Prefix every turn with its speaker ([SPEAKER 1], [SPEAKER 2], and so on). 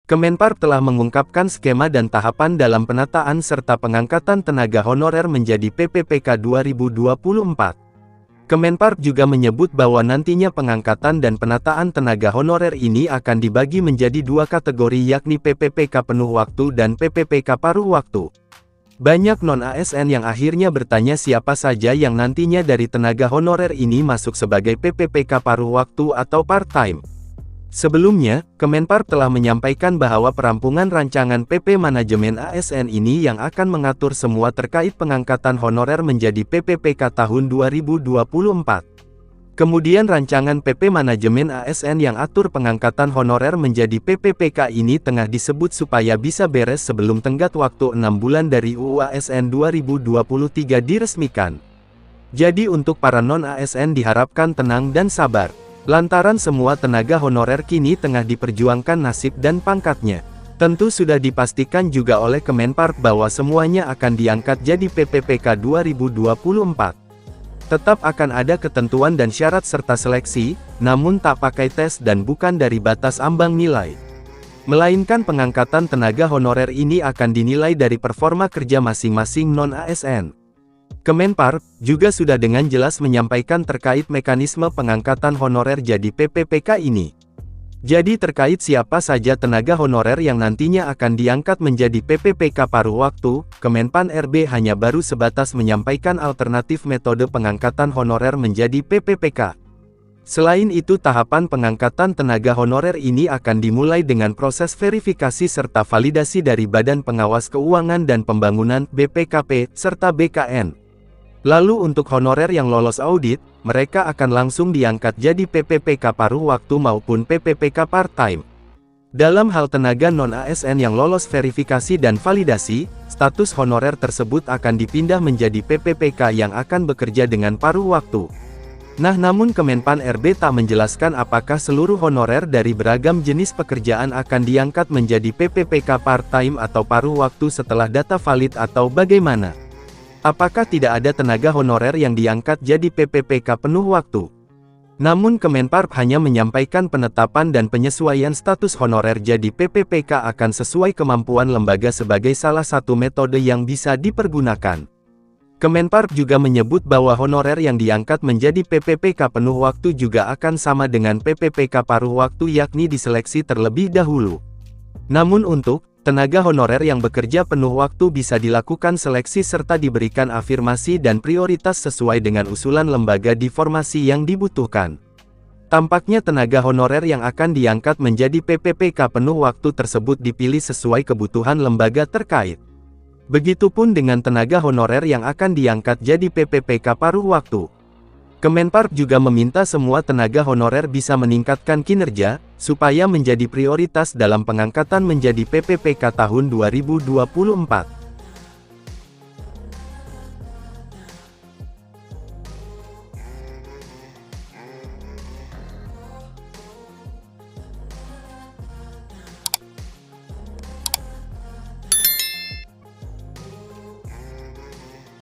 [SPEAKER 1] Kemenpar telah mengungkapkan skema dan tahapan dalam penataan serta pengangkatan tenaga honorer menjadi PPPK 2024. Kemenpar juga menyebut bahwa nantinya pengangkatan dan penataan tenaga honorer ini akan dibagi menjadi dua kategori, yakni PPPK penuh waktu dan PPPK paruh waktu. Banyak non-ASN yang akhirnya bertanya siapa saja yang nantinya dari tenaga honorer ini masuk sebagai PPPK paruh waktu atau part-time. Sebelumnya, Kemenpar telah menyampaikan bahwa perampungan rancangan PP Manajemen ASN ini yang akan mengatur semua terkait pengangkatan honorer menjadi PPPK tahun 2024. Kemudian rancangan PP Manajemen ASN yang atur pengangkatan honorer menjadi PPPK ini tengah disebut supaya bisa beres sebelum tenggat waktu 6 bulan dari UU ASN 2023 diresmikan. Jadi untuk para non-ASN diharapkan tenang dan sabar. Lantaran semua tenaga honorer kini tengah diperjuangkan nasib dan pangkatnya. Tentu sudah dipastikan juga oleh Kemenpar bahwa semuanya akan diangkat jadi PPPK 2024. Tetap akan ada ketentuan dan syarat serta seleksi, namun tak pakai tes dan bukan dari batas ambang nilai. Melainkan pengangkatan tenaga honorer ini akan dinilai dari performa kerja masing-masing non-ASN. Kemenpar juga sudah dengan jelas menyampaikan terkait mekanisme pengangkatan honorer jadi PPPK ini. Jadi terkait siapa saja tenaga honorer yang nantinya akan diangkat menjadi PPPK paruh waktu, Kemenpan RB hanya baru sebatas menyampaikan alternatif metode pengangkatan honorer menjadi PPPK. Selain itu, tahapan pengangkatan tenaga honorer ini akan dimulai dengan proses verifikasi serta validasi dari Badan Pengawas Keuangan dan Pembangunan (BPKP) serta BKN. Lalu untuk honorer yang lolos audit, mereka akan langsung diangkat jadi PPPK paruh waktu maupun PPPK part-time. Dalam hal tenaga non-ASN yang lolos verifikasi dan validasi, status honorer tersebut akan dipindah menjadi PPPK yang akan bekerja dengan paruh waktu. Namun Kemenpan RB tak menjelaskan apakah seluruh honorer dari beragam jenis pekerjaan akan diangkat menjadi PPPK part-time atau paruh waktu setelah data valid atau bagaimana. Apakah tidak ada tenaga honorer yang diangkat jadi PPPK penuh waktu? Namun Kemenpar hanya menyampaikan penetapan dan penyesuaian status honorer jadi PPPK akan sesuai kemampuan lembaga sebagai salah satu metode yang bisa dipergunakan. Kemenpar juga menyebut bahwa honorer yang diangkat menjadi PPPK penuh waktu juga akan sama dengan PPPK paruh waktu, yakni diseleksi terlebih dahulu. Namun untuk tenaga honorer yang bekerja penuh waktu bisa dilakukan seleksi serta diberikan afirmasi dan prioritas sesuai dengan usulan lembaga di formasi yang dibutuhkan. Tampaknya tenaga honorer yang akan diangkat menjadi PPPK penuh waktu tersebut dipilih sesuai kebutuhan lembaga terkait. Begitupun dengan tenaga honorer yang akan diangkat jadi PPPK paruh waktu. Kemenpar juga meminta semua tenaga honorer bisa meningkatkan kinerja, supaya menjadi prioritas dalam pengangkatan menjadi PPPK tahun 2024.